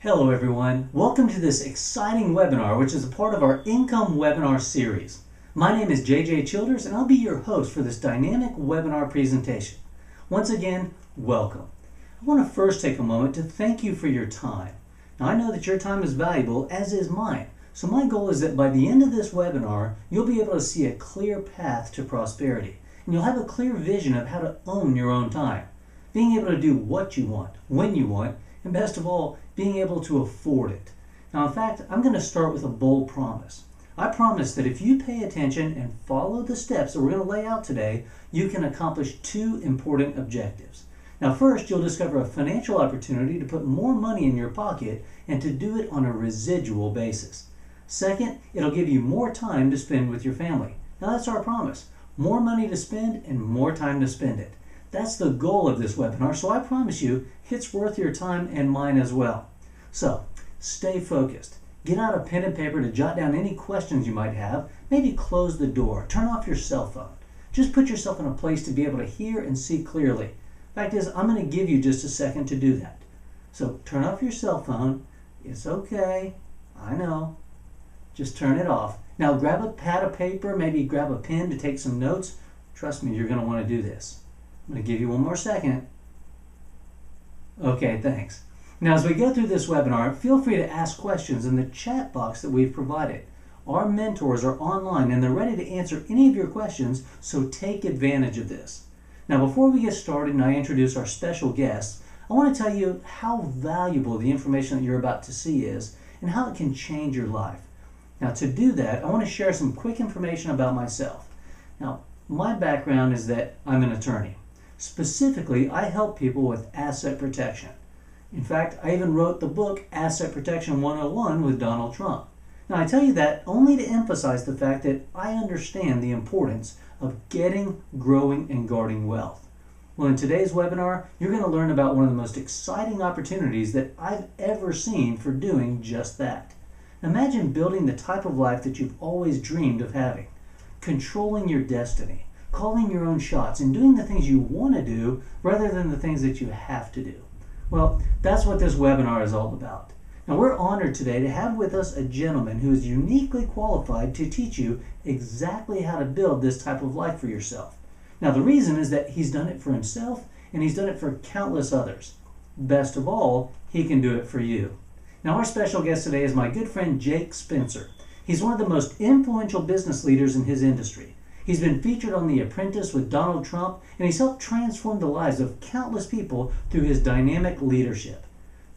Hello everyone, welcome to this exciting webinar which is a part of our Income Webinar series. My name is JJ Childers and I'll be your host for this dynamic webinar presentation. Once again, welcome. I want to first take a moment to thank you for your time. Now I know that your time is valuable, as is mine, so my goal is that by the end of this webinar you'll be able to see a clear path to prosperity and you'll have a clear vision of how to own your own time, being able to do what you want, when you want, and best of all, being able to afford it. Now, in fact, I'm going to start with a bold promise. I promise that if you pay attention and follow the steps that we're going to lay out today, you can accomplish two important objectives. Now, first, you'll discover a financial opportunity to put more money in your pocket and to do it on a residual basis. Second, it'll give you more time to spend with your family. Now, that's our promise. More money to spend and more time to spend it. That's the goal of this webinar, so I promise you it's worth your time and mine as well. So, stay focused. Get out a pen and paper to jot down any questions you might have. Maybe close the door. Turn off your cell phone. Just put yourself in a place to be able to hear and see clearly. Fact is, I'm going to give you just a second to do that. So, turn off your cell phone. It's okay. I know. Just turn it off. Now, grab a pad of paper, maybe grab a pen to take some notes. Trust me, you're going to want to do this. I'm going to give you one more second. Okay, thanks. Now, as we go through this webinar, feel free to ask questions in the chat box that we've provided. Our mentors are online and they're ready to answer any of your questions, so take advantage of this. Now, before we get started and I introduce our special guests, I want to tell you how valuable the information that you're about to see is and how it can change your life. Now, to do that, I want to share some quick information about myself. Now, my background is that I'm an attorney. Specifically, I help people with asset protection. In fact, I even wrote the book Asset Protection 101 with Donald Trump. Now, I tell you that only to emphasize the fact that I understand the importance of getting, growing, and guarding wealth. Well, in today's webinar, you're going to learn about one of the most exciting opportunities that I've ever seen for doing just that. Imagine building the type of life that you've always dreamed of having, controlling your destiny, calling your own shots, and doing the things you want to do rather than the things that you have to do. Well, that's what this webinar is all about. Now, we're honored today to have with us a gentleman who is uniquely qualified to teach you exactly how to build this type of life for yourself. Now, the reason is that he's done it for himself and he's done it for countless others. Best of all, he can do it for you. Now, our special guest today is my good friend Jake Spencer. He's one of the most influential business leaders in his industry. He's been featured on The Apprentice with Donald Trump, and he's helped transform the lives of countless people through his dynamic leadership.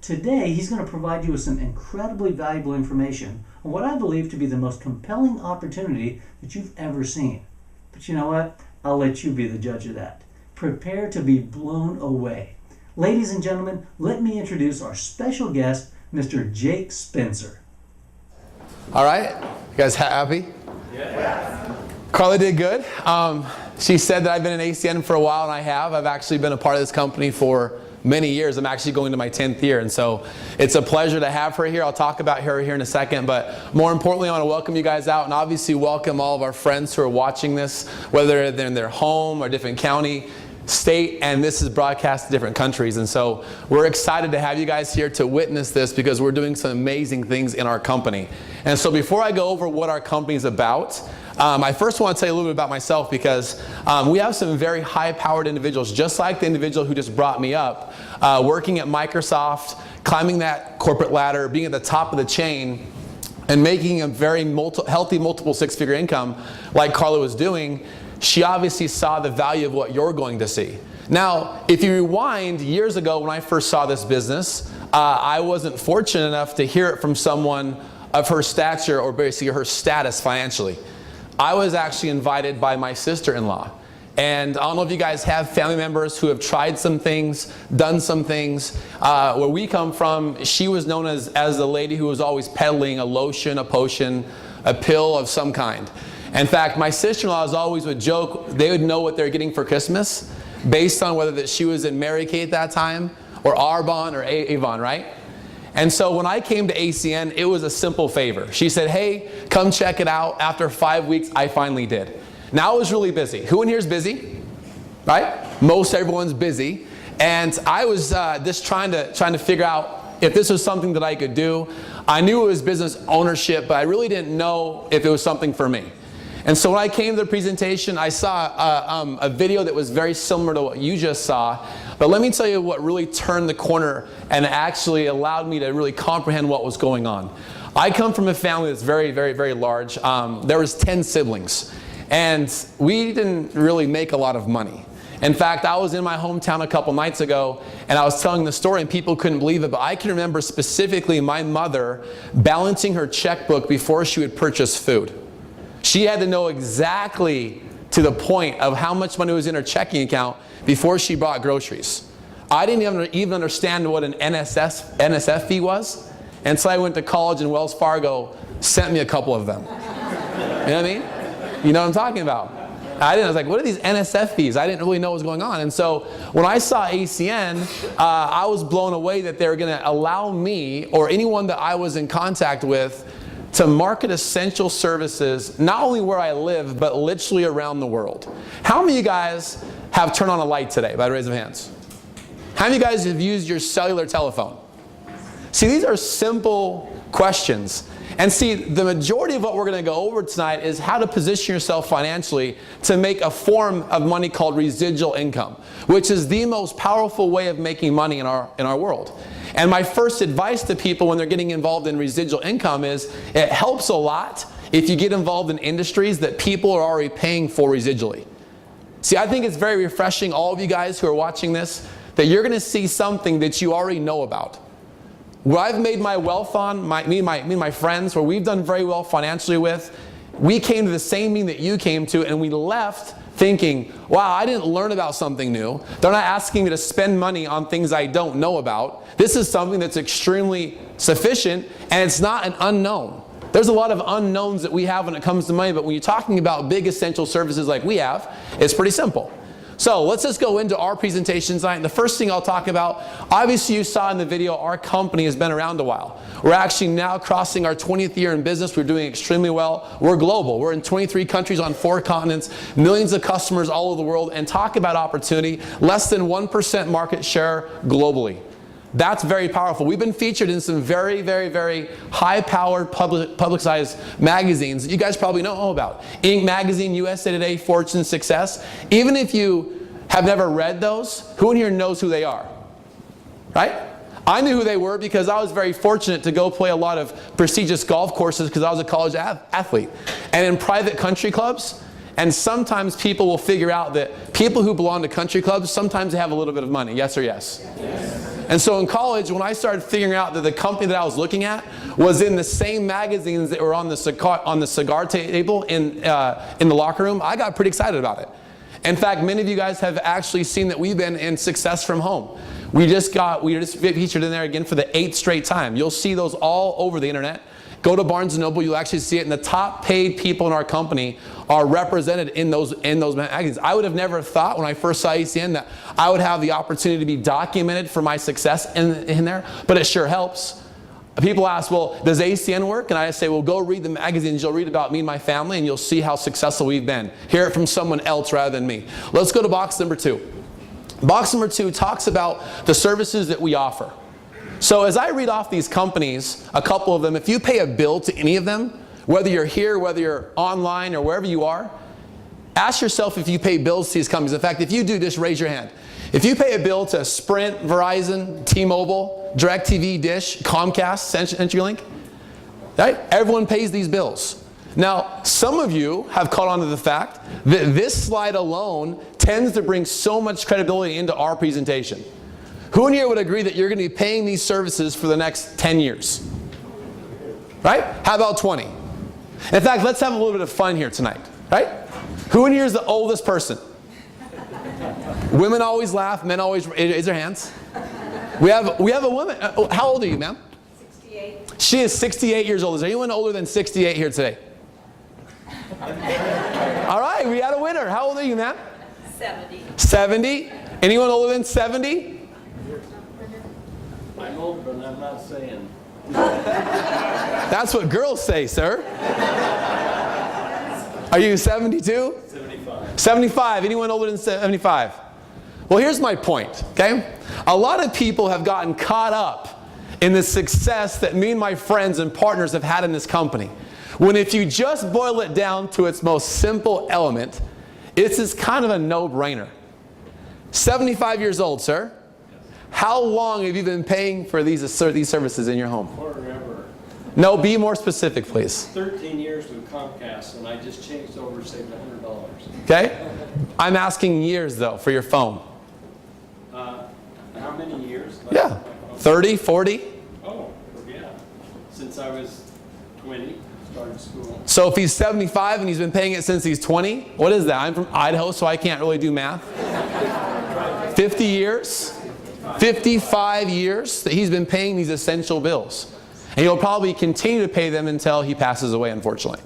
Today, he's going to provide you with some incredibly valuable information on what I believe to be the most compelling opportunity that you've ever seen. But you know what? I'll let you be the judge of that. Prepare to be blown away. Ladies and gentlemen, let me introduce our special guest, Mr. Jake Spencer. All right, you guys happy? Yes. Carla did good. She said that I've been in ACN for a while, and I have. I've actually been a part of this company for many years. I'm actually going to my 10th year, and so it's a pleasure to have her here. I'll talk about her here in a second, but more importantly, I want to welcome you guys out and obviously welcome all of our friends who are watching this, whether they're in their home or different county, state, and this is broadcast to different countries. And so we're excited to have you guys here to witness this because we're doing some amazing things in our company. And so before I go over what our company is about, I first want to tell you a little bit about myself because we have some very high-powered individuals, just like the individual who just brought me up, working at Microsoft, climbing that corporate ladder, being at the top of the chain, and making a very healthy multiple six-figure income like Carla was doing. She obviously saw the value of what you're going to see. Now, if you rewind years ago when I first saw this business, I wasn't fortunate enough to hear it from someone of her stature or basically her status financially. I was actually invited by my sister-in-law. And I don't know if you guys have family members who have tried some things, done some things. Where we come from, she was known as the lady who was always peddling a lotion, a potion, a pill of some kind. In fact, my sister-in-laws always would joke they would know what they're getting for Christmas based on whether that she was in Mary Kay at that time or Arbonne or Avon, right? And so when I came to ACN, it was a simple favor. She said, hey, come check it out. After 5 weeks, I finally did. Now I was really busy. Who in here is busy? Right? Most everyone's busy. And I was just trying to figure out if this was something that I could do. I knew it was business ownership, but I really didn't know if it was something for me. And so when I came to the presentation, I saw a video that was very similar to what you just saw. But let me tell you what really turned the corner and actually allowed me to really comprehend what was going on. I come from a family that's very, very, very large. There was 10 siblings. And we didn't really make a lot of money. In fact, I was in my hometown a couple nights ago, and I was telling the story, and people couldn't believe it, but I can remember specifically my mother balancing her checkbook before she would purchase food. She had to know exactly to the point of how much money was in her checking account before she bought groceries. I didn't even understand what an NSF fee was, and so I went to college, and Wells Fargo sent me a couple of them. You know what I mean? You know what I'm talking about? I was like, what are these NSF fees? I didn't really know what was going on. And so when I saw ACN, I was blown away that they were going to allow me or anyone that I was in contact with to market essential services, not only where I live, but literally around the world. How many of you guys have turned on a light today, by the raise of hands? How many of you guys have used your cellular telephone? See, these are simple questions. And see, the majority of what we're going to go over tonight is how to position yourself financially to make a form of money called residual income, which is the most powerful way of making money in our world. And my first advice to people when they're getting involved in residual income is it helps a lot if you get involved in industries that people are already paying for residually. See, I think it's very refreshing, all of you guys who are watching this, that you're going to see something that you already know about. Where I've made my wealth on, me and my friends, where we've done very well financially with, we came to the same meeting that you came to, and we left thinking, wow, I didn't learn about something new. They're not asking me to spend money on things I don't know about. This is something that's extremely sufficient, and it's not an unknown. There's a lot of unknowns that we have when it comes to money, but when you're talking about big essential services like we have, it's pretty simple. So let's just go into our presentation tonight. And the first thing I'll talk about, obviously you saw in the video, our company has been around a while. We're actually now crossing our 20th year in business. We're doing extremely well. We're global. We're in 23 countries on 4 continents, millions of customers all over the world, and talk about opportunity, less than 1% market share globally. That's very powerful. We've been featured in some very, very, very high-powered publicized magazines that you guys probably know about. Inc. Magazine, USA Today, Fortune, Success. Even if you have never read those, who in here knows who they are? Right? I knew who they were because I was very fortunate to go play a lot of prestigious golf courses because I was a college athlete. And in private country clubs, and sometimes people will figure out that people who belong to country clubs, sometimes they have a little bit of money. Yes or yes? Yes. And so in college, when I started figuring out that the company that I was looking at was in the same magazines that were on the cigar table in the locker room, I got pretty excited about it. In fact, many of you guys have actually seen that we've been in Success from Home. We just featured in there again for the 8th straight time. You'll see those all over the internet. Go to Barnes & Noble, you'll actually see it, and the top paid people in our company are represented in those magazines. I would have never thought when I first saw ACN that I would have the opportunity to be documented for my success in there, but it sure helps. People ask, well, does ACN work? And I say, well, go read the magazines. You'll read about me and my family, and you'll see how successful we've been. Hear it from someone else rather than me. Let's go to box number 2. Box number 2 talks about the services that we offer. So as I read off these companies, a couple of them, if you pay a bill to any of them, whether you're here, whether you're online, or wherever you are, ask yourself if you pay bills to these companies. In fact, if you do, just raise your hand. If you pay a bill to Sprint, Verizon, T-Mobile, DirecTV, Dish, Comcast, CenturyLink, right? Everyone pays these bills. Now, some of you have caught on to the fact that this slide alone tends to bring so much credibility into our presentation. Who in here would agree that you're going to be paying these services for the next 10 years? Right? How about 20? In fact, let's have a little bit of fun here tonight. Right? Who in here is the oldest person? Women always laugh, men always raise their hands. We have a woman. How old are you, ma'am? 68. She is 68 years old. Is there anyone older than 68 here today? All right, we had a winner. How old are you, ma'am? 70. 70? Anyone older than 70? I'm old, but I'm not saying. That's what girls say, sir. Are you 72? 75. 75. Anyone older than 75? Well, here's my point, okay? A lot of people have gotten caught up in the success that me and my friends and partners have had in this company. When if you just boil it down to its most simple element, it's just kind of a no-brainer. 75 years old, sir. How long have you been paying for these services in your home? Forever. No, be more specific, please. 13 years with Comcast, and I just changed over, saved $100. Okay? I'm asking years, though, for your phone. How many years? Yeah. 30, 40? Oh, yeah. Since I was 20, started school. So if he's 75 and he's been paying it since he's 20, what is that? I'm from Idaho, so I can't really do math. 50 years? 55 years that he's been paying these essential bills. And he'll probably continue to pay them until he passes away, unfortunately.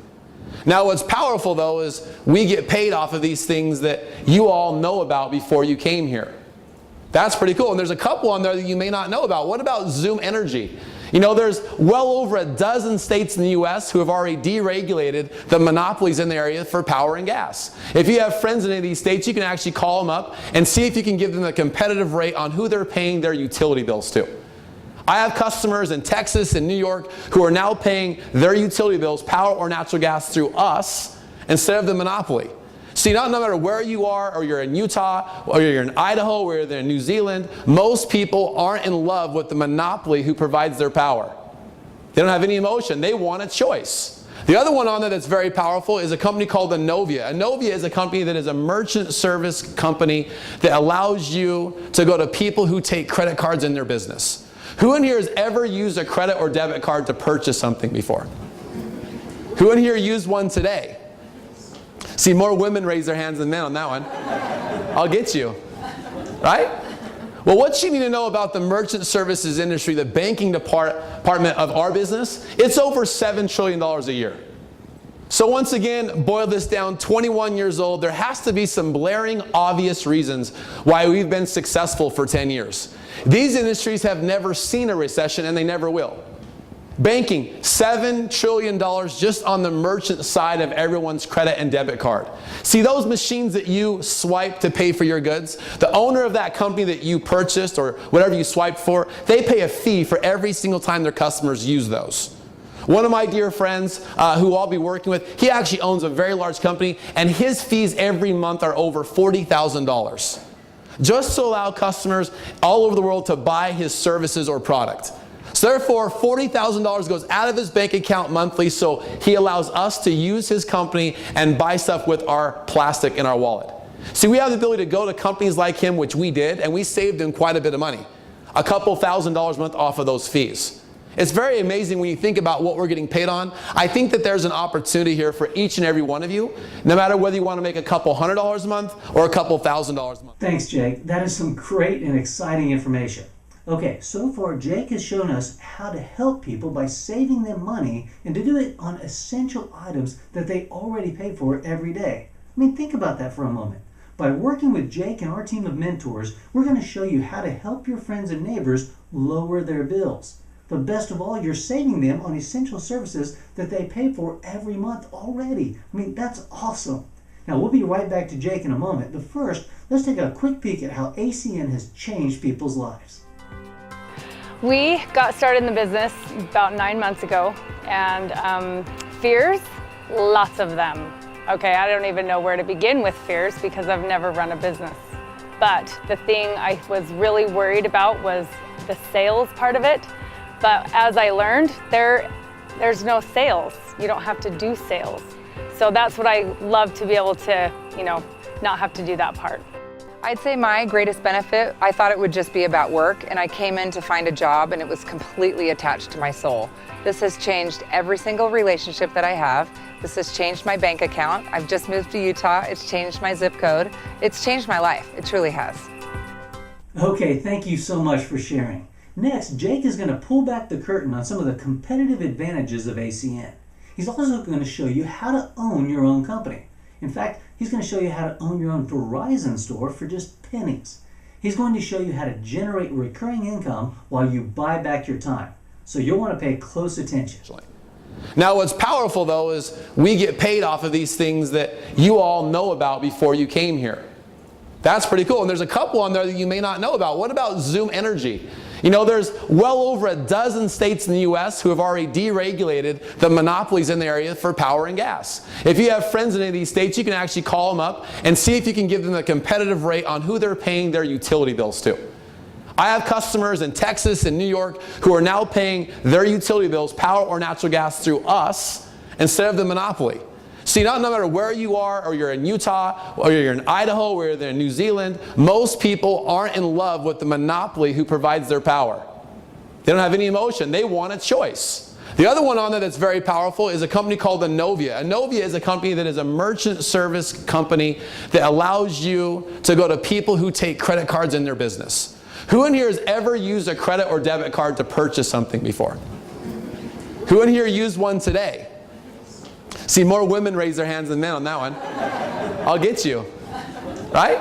Now what's powerful, though, is we get paid off of these things that you all know about before you came here. That's pretty cool. And there's a couple on there that you may not know about. What about Zoom Energy? You know, there's well over a dozen states in the U.S. who have already deregulated the monopolies in the area for power and gas. If you have friends in any of these states, you can actually call them up and see if you can give them a competitive rate on who they're paying their utility bills to. I have customers in Texas and New York who are now paying their utility bills, power or natural gas, through us instead of the monopoly. See, no matter where you are, or you're in Utah, or you're in Idaho, or you're in New Zealand, most people aren't in love with the monopoly who provides their power. They don't have any emotion. They want a choice. The other one on there that's very powerful is a company called Inovia. Inovia is a company that is a merchant service company that allows you to go to people who take credit cards in their business. Who in here has ever used a credit or debit card to purchase something before? Who in here used one today? See, more women raise their hands than men on that one. I'll get you. Right? Well, what you need to know about the merchant services industry, the banking department of our business, it's over $7 trillion a year. So once again, boil this down, 21 years old, there has to be some blaring, obvious reasons why we've been successful for 10 years. These industries have never seen a recession, and they never will. Banking, $7 trillion just on the merchant side of everyone's credit and debit card. See, those machines that you swipe to pay for your goods, the owner of that company that you purchased or whatever you swiped for, they pay a fee for every single time their customers use those. One of my dear friends who I'll be working with, he actually owns a very large company, and his fees every month are over $40,000. Just to allow customers all over the world to buy his services or product. So therefore, $40,000 goes out of his bank account monthly, so he allows us to use his company and buy stuff with our plastic in our wallet. See, we have the ability to go to companies like him, which we did, and we saved him quite a bit of money. A couple $1,000s a month off of those fees. It's very amazing when you think about what we're getting paid on. I think that there's an opportunity here for each and every one of you, no matter whether you want to make a couple $100s a month or a couple $1,000s a month. Thanks, Jake. That is some great and exciting information. Okay, so far Jake has shown us how to help people by saving them money and to do it on essential items that they already pay for every day. I mean, think about that for a moment. By working with Jake and our team of mentors, we're going to show you how to help your friends and neighbors lower their bills. But best of all, you're saving them on essential services that they pay for every month already. I mean, that's awesome. Now, we'll be right back to Jake in a moment, but first, let's take a quick peek at how ACN has changed people's lives. We got started in the business about 9 months ago, and fears, lots of them. Okay, I don't even know where to begin with fears because I've never run a business. But the thing I was really worried about was the sales part of it. But as I learned, there's no sales. You don't have to do sales. So that's what I love, to be able to, not have to do that part. I'd say my greatest benefit, I thought it would just be about work, and I came in to find a job and it was completely attached to my soul. This has changed every single relationship that I have. This has changed my bank account. I've just moved to Utah. It's changed my zip code. It's changed my life. It truly has. Okay, thank you so much for sharing. Next, Jake is going to pull back the curtain on some of the competitive advantages of ACN. He's also going to show you how to own your own company. In fact, he's going to show you how to own your own Verizon store for just pennies. He's going to show you how to generate recurring income while you buy back your time. So you'll want to pay close attention. Now what's powerful, though, is we get paid off of these things that you all know about before you came here. That's pretty cool. And there's a couple on there that you may not know about. What about Zoom Energy? You know, there's well over a dozen states in the U.S. who have already deregulated the monopolies in the area for power and gas. If you have friends in any of these states, you can actually call them up and see if you can give them a competitive rate on who they're paying their utility bills to. I have customers in Texas and New York who are now paying their utility bills, power or natural gas, through us instead of the monopoly. See, no matter where you are, or you're in Utah, or you're in Idaho, or you're in New Zealand, most people aren't in love with the monopoly who provides their power. They don't have any emotion. They want a choice. The other one on there that's very powerful is a company called Inovia. Inovia is a company that is a merchant service company that allows you to go to people who take credit cards in their business. Who in here has ever used a credit or debit card to purchase something before? Who in here used one today? See, more women raise their hands than men on that one. I'll get you. Right?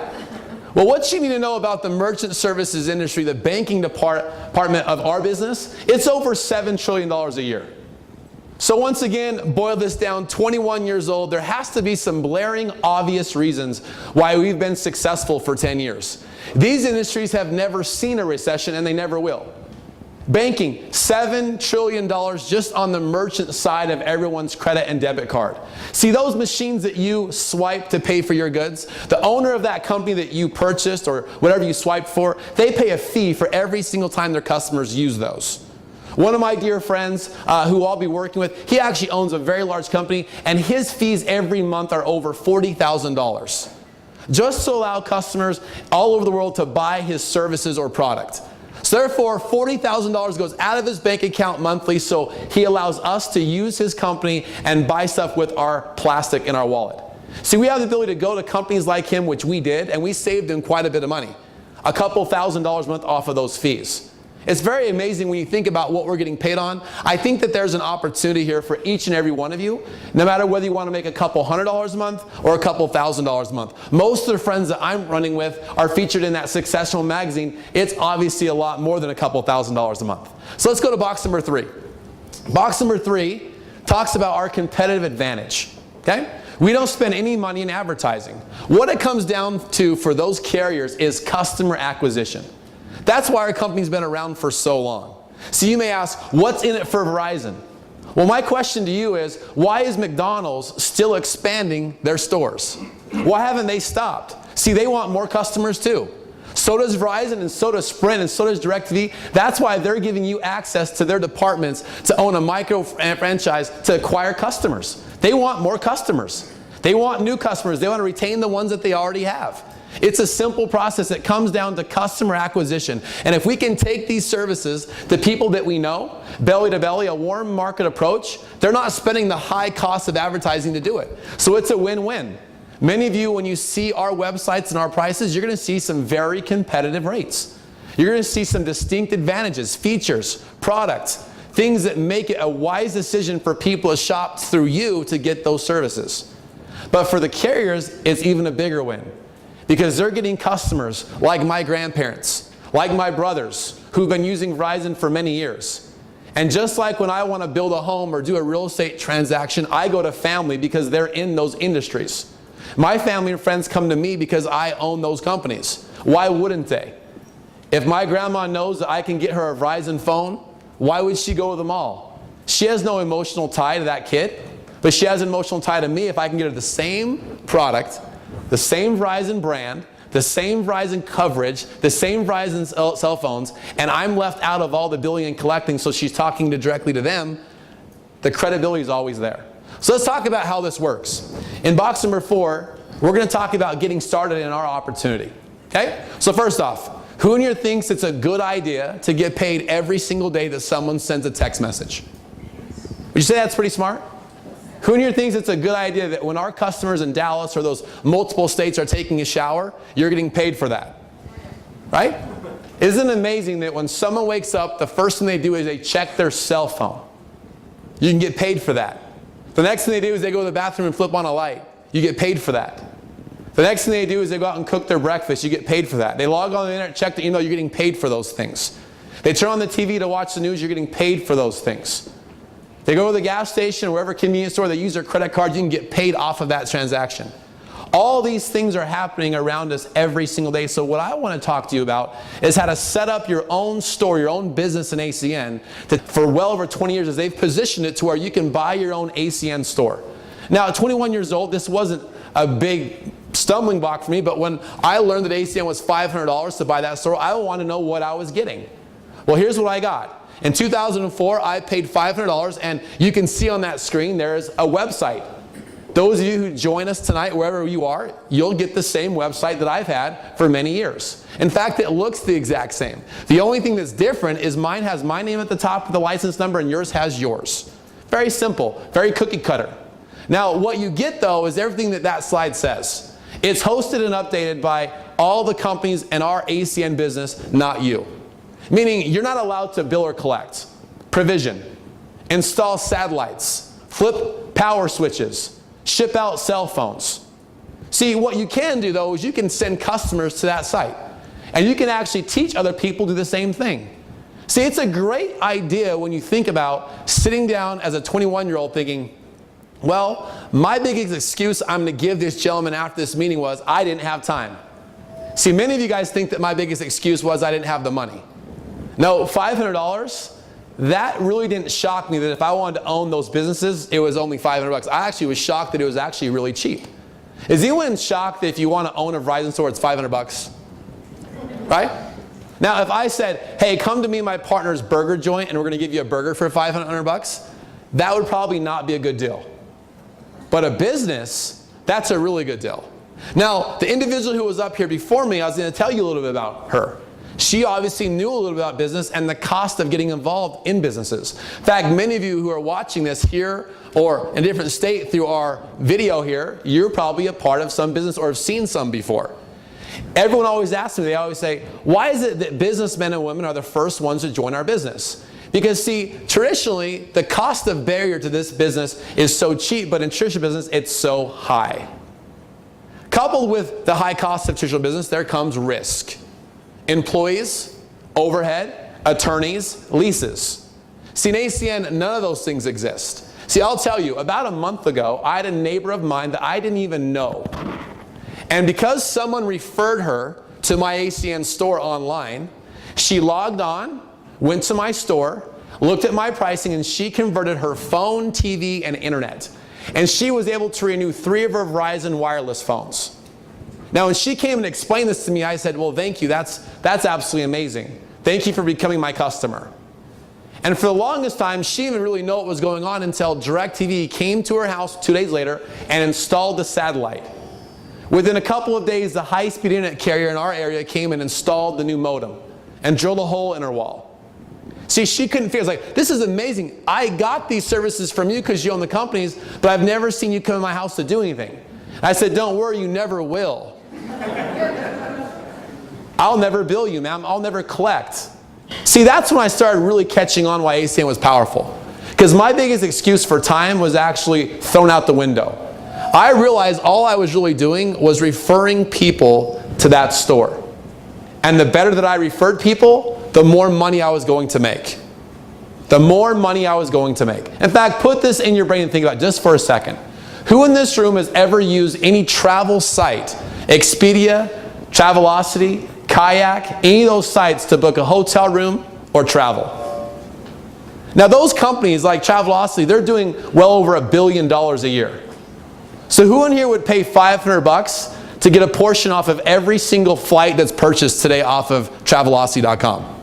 Well, what you need to know about the merchant services industry, the banking department of our business, it's over $7 trillion a year. So once again, boil this down, 21 years old, there has to be some blaring, obvious reasons why we've been successful for 10 years. These industries have never seen a recession, and they never will. Banking, $7 trillion just on the merchant side of everyone's credit and debit card. See, those machines that you swipe to pay for your goods, the owner of that company that you purchased or whatever you swiped for, they pay a fee for every single time their customers use those. One of my dear friends who I'll be working with, he actually owns a very large company, and his fees every month are over $40,000. Just to allow customers all over the world to buy his services or product. So therefore, $40,000 goes out of his bank account monthly, so he allows us to use his company and buy stuff with our plastic in our wallet. See, we have the ability to go to companies like him, which we did, and we saved him quite a bit of money. A couple $1,000s a month off of those fees. It's very amazing when you think about what we're getting paid on. I think that there's an opportunity here for each and every one of you, no matter whether you want to make a couple $100s a month or a couple $1,000s a month. Most of the friends that I'm running with are featured in that Successful magazine. It's obviously a lot more than a couple $1,000s a month. So let's go to box number 3. Box number 3 talks about our competitive advantage. Okay? We don't spend any money in advertising. What it comes down to for those carriers is customer acquisition. That's why our company's been around for so long. So you may ask, what's in it for Verizon? Well, my question to you is, why is McDonald's still expanding their stores? Why haven't they stopped? See, they want more customers too. So does Verizon, and so does Sprint, and so does DirecTV. That's why they're giving you access to their departments to own a micro franchise to acquire customers. They want more customers. They want new customers. They want to retain the ones that they already have. It's a simple process. It comes down to customer acquisition. And if we can take these services to people that we know, belly to belly, a warm market approach, they're not spending the high cost of advertising to do it. So it's a win-win. Many of you, when you see our websites and our prices, you're going to see some very competitive rates. You're going to see some distinct advantages, features, products, things that make it a wise decision for people to shop through you to get those services. But for the carriers, it's even a bigger win. Because they're getting customers like my grandparents, like my brothers, who've been using Verizon for many years. And just like when I want to build a home or do a real estate transaction, I go to family because they're in those industries. My family and friends come to me because I own those companies. Why wouldn't they? If my grandma knows that I can get her a Verizon phone, why would she go to the mall? She has no emotional tie to that kid, but she has an emotional tie to me if I can get her the same product, the same Verizon brand, the same Verizon coverage, the same Verizon cell phones, and I'm left out of all the billing and collecting, so she's talking directly to them. The credibility is always there. So let's talk about how this works. In box number 4, we're going to talk about getting started in our opportunity. Okay? So first off, who in here thinks it's a good idea to get paid every single day that someone sends a text message? Would you say that's pretty smart? Who in here thinks it's a good idea that when our customers in Dallas or those multiple states are taking a shower, you're getting paid for that? Right? Isn't it amazing that when someone wakes up, the first thing they do is they check their cell phone? You can get paid for that. The next thing they do is they go to the bathroom and flip on a light. You get paid for that. The next thing they do is they go out and cook their breakfast. You get paid for that. They log on the internet, check the email, you're getting paid for those things. They turn on the TV to watch the news, you're getting paid for those things. They go to the gas station or wherever convenience store, they use their credit card, you can get paid off of that transaction. All these things are happening around us every single day. So what I want to talk to you about is how to set up your own store, your own business in ACN. For well over 20 years, as they've positioned it to where you can buy your own ACN store. Now, at 21 years old, this wasn't a big stumbling block for me, but when I learned that ACN was $500 to buy that store, I wanted to know what I was getting. Well, here's what I got. In 2004, I paid $500, and you can see on that screen there's a website. Those of you who join us tonight, wherever you are, you'll get the same website that I've had for many years. In fact, it looks the exact same. The only thing that's different is mine has my name at the top of the license number and yours has yours. Very simple, very cookie cutter. Now, what you get though is everything that that slide says. It's hosted and updated by all the companies in our ACN business, not you. Meaning you're not allowed to bill or collect, provision, install satellites, flip power switches, ship out cell phones. See, what you can do though is you can send customers to that site. And you can actually teach other people to do the same thing. See, it's a great idea when you think about sitting down as a 21-year-old thinking, well, my biggest excuse I'm going to give this gentleman after this meeting was I didn't have time. See, many of you guys think that my biggest excuse was I didn't have the money. No, $500, that really didn't shock me that if I wanted to own those businesses, it was only $500. I actually was shocked that it was actually really cheap. Is anyone shocked that if you want to own a Verizon store, it's $500? Right? Now, if I said, hey, come to me and my partner's burger joint and we're going to give you a burger for $500, that would probably not be a good deal. But a business, that's a really good deal. Now, the individual who was up here before me, I was going to tell you a little bit about her. She obviously knew a little bit about business and the cost of getting involved in businesses. In fact, many of you who are watching this here or in a different state through our video here, you're probably a part of some business or have seen some before. Everyone always asks me, they always say, why is it that businessmen and women are the first ones to join our business? Because see, traditionally, the cost of barrier to this business is so cheap, but in traditional business, it's so high. Coupled with the high cost of traditional business, there comes risk. Employees, overhead, attorneys, leases. See, in ACN, none of those things exist. See, I'll tell you, about a month ago, I had a neighbor of mine that I didn't even know. And because someone referred her to my ACN store online, she logged on, went to my store, looked at my pricing, and she converted her phone, TV, and internet. And she was able to renew 3 of her Verizon wireless phones. Now, when she came and explained this to me, I said, well, thank you. That's absolutely amazing. Thank you for becoming my customer. And for the longest time, she didn't even really know what was going on until DirecTV came to her house 2 days later and installed the satellite. Within a couple of days, the high-speed internet carrier in our area came and installed the new modem and drilled a hole in her wall. See, she couldn't figure, it's like, this is amazing. I got these services from you because you own the companies, but I've never seen you come to my house to do anything. I said, don't worry, you never will. I'll never bill you, ma'am. I'll never collect. See, that's when I started really catching on why ACN was powerful. Because my biggest excuse for time was actually thrown out the window. I realized all I was really doing was referring people to that store. And the better that I referred people, the more money I was going to make. The more money I was going to make. In fact, put this in your brain and think about it just for a second. Who in this room has ever used any travel site, Expedia, Travelocity, Kayak, any of those sites to book a hotel room or travel? Now those companies like Travelocity, they're doing well over $1 billion a year. So who in here would pay $500 to get a portion off of every single flight that's purchased today off of Travelocity.com?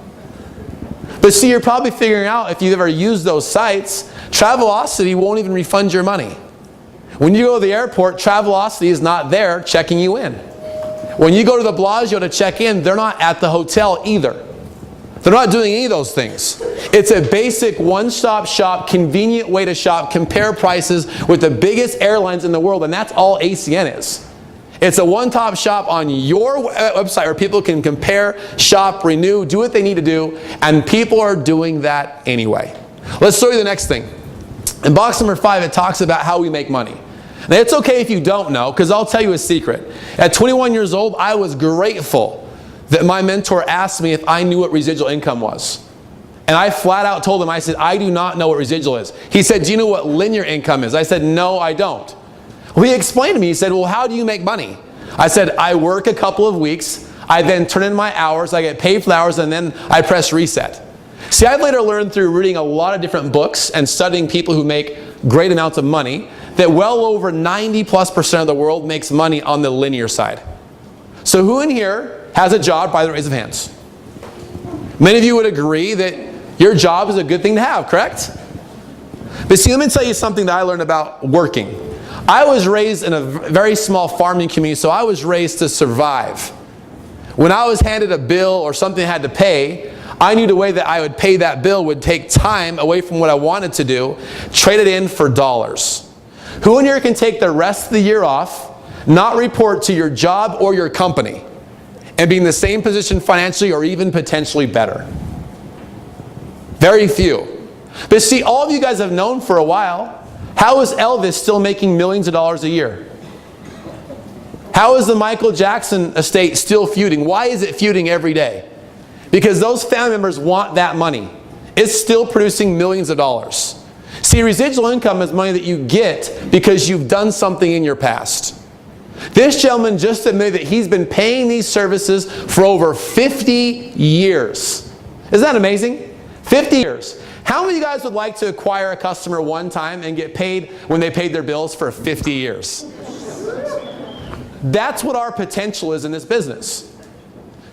But see, you're probably figuring out if you've ever used those sites, Travelocity won't even refund your money. When you go to the airport, Travelocity is not there checking you in. When you go to the Bellagio to check in, they're not at the hotel either. They're not doing any of those things. It's a basic one-stop shop, convenient way to shop, compare prices with the biggest airlines in the world, and that's all ACN is. It's a one-stop shop on your website where people can compare, shop, renew, do what they need to do, and people are doing that anyway. Let's show you the next thing. In box number 5, it talks about how we make money. Now, it's okay if you don't know, because I'll tell you a secret. At 21 years old, I was grateful that my mentor asked me if I knew what residual income was. And I flat out told him, I said, I do not know what residual is. He said, do you know what linear income is? I said, no, I don't. Well, he explained to me, he said, well, how do you make money? I said, I work a couple of weeks, I then turn in my hours, I get paid for the hours, and then I press reset. See, I later learned through reading a lot of different books and studying people who make great amounts of money that well over 90+% of the world makes money on the linear side. So who in here has a job by the raise of hands? Many of you would agree that your job is a good thing to have, correct? But see, let me tell you something that I learned about working. I was raised in a very small farming community, so I was raised to survive. When I was handed a bill or something I had to pay, I knew the way that I would pay that bill would take time away from what I wanted to do, trade it in for dollars. Who in here can take the rest of the year off, not report to your job or your company, and be in the same position financially or even potentially better? Very few. But see, all of you guys have known for a while, how is Elvis still making millions of dollars a year? How is the Michael Jackson estate still feuding? Why is it feuding every day? Because those family members want that money. It's still producing millions of dollars. See, residual income is money that you get because you've done something in your past. This gentleman just admitted that he's been paying these services for over 50 years. Isn't that amazing? 50 years. How many of you guys would like to acquire a customer one time and get paid when they paid their bills for 50 years? That's what our potential is in this business.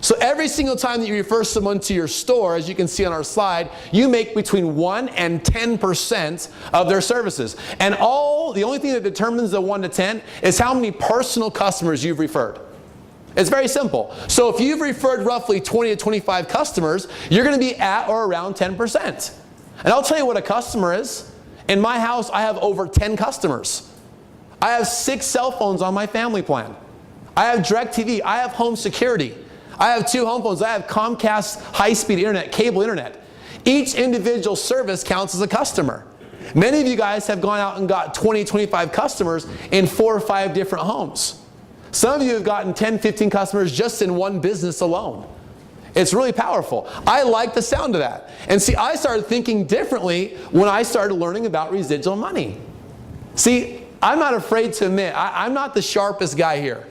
So every single time that you refer someone to your store, as you can see on our slide, you make between 1 and 10% of their services. And the only thing that determines the 1 to 10 is how many personal customers you've referred. It's very simple. So if you've referred roughly 20 to 25 customers, you're going to be at or around 10%. And I'll tell you what a customer is. In my house, I have over 10 customers. I have 6 cell phones on my family plan. I have DirecTV. I have home security. I have 2 home phones. I have Comcast high-speed internet, cable internet. Each individual service counts as a customer. Many of you guys have gone out and got 20, 25 customers in 4 or 5 different homes. Some of you have gotten 10, 15 customers just in one business alone. It's really powerful. I like the sound of that. And see, I started thinking differently when I started learning about residual money. See, I'm not afraid to admit, I'm not the sharpest guy here.